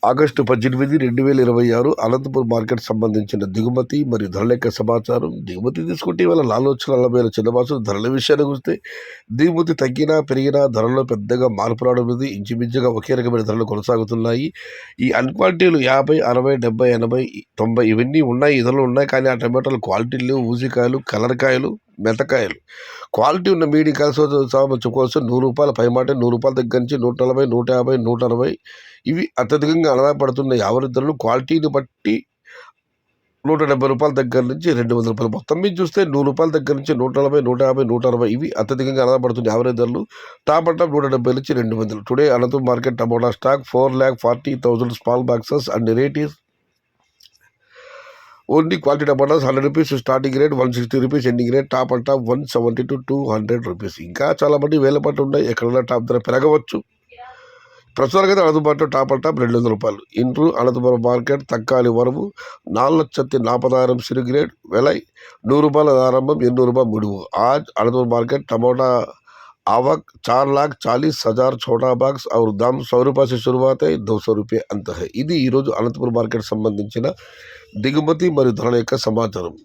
August 18, 2026 Anantapuram market సంబంధించిన దిగుమతి మరియు ధరల యొక్క సమాచారం. దిగుమతి తీసుకుంటే ఇవాళ లాలోచన 40,000 చిన్నబాసు. ధరల విషయానికి వస్తే దిగుమతి తగ్గినా పెరిగినా ధరల్లో పెద్దగా మార్పు రావడం లేదు. ఇంచుమించుగా ఒకే రకమైన ధరలు కొనసాగుతున్నాయి. ఈ అన్క్వాలిటీలు 50, 60, 70, 80, 90 ఇవన్నీ ఉన్నాయి, ధరలు ఉన్నాయి. కానీ ఆ టమాటాలు క్వాలిటీలు లేవు. ఊసికాయలు, కలర్ కాయలు, మెతకాయలు. క్వాలిటీ ఉన్న మీడియం కాయలు చెప్పుకోవచ్చు. ₹100 పై మాట, ₹100 దగ్గర నుంచి 140, 150, 160 ఇవి అత్యధికంగా ఆధారపడుతున్న యావరేజ్ ధరలు. క్వాలిటీని బట్టి ₹170 దగ్గర నుంచి ₹200. మొత్తం మీద చూస్తే ₹100 దగ్గర నుంచి 140, 150, 160 ఇవి అత్యధికంగా ఆధారపడుతున్న యావరేజ్ ధరలు. టాప్ అండ్ టాప్ 170 నుంచి 200. Today Anantapuram market tomato stock 4,40,000 small boxes and rate is only quality tomatoes ₹100 starting rate, ₹160 ending rate, top and top ₹170 to ₹200. ఇంకా చాలా మంది వేల పట్టు ఉన్నాయి. ఎక్కడన్నా టాప్ ధర పెరగవచ్చు. ప్రస్తుతానికైతే అందుబాటులో టాప్ అండ్ టాప్ ₹200. ఇంట్రు అనంతపురం మార్కెట్ తక్కాలి వరము 4,40,000 సిరు గ్రేడ్ వెలై ₹100 ఆరంభం, ₹800 ముడువు. आज अनंतपुर मार्केट टमाटा आवक 4,40,000 छोटा బాక్స్ और दाम ₹100 से शुरुआत है, ₹200 అంత है. ఇది ఈరోజు అనంతపురం మార్కెట్ సంబంధించిన దిగుమతి మరియు ధరల యొక్క సమాచారం.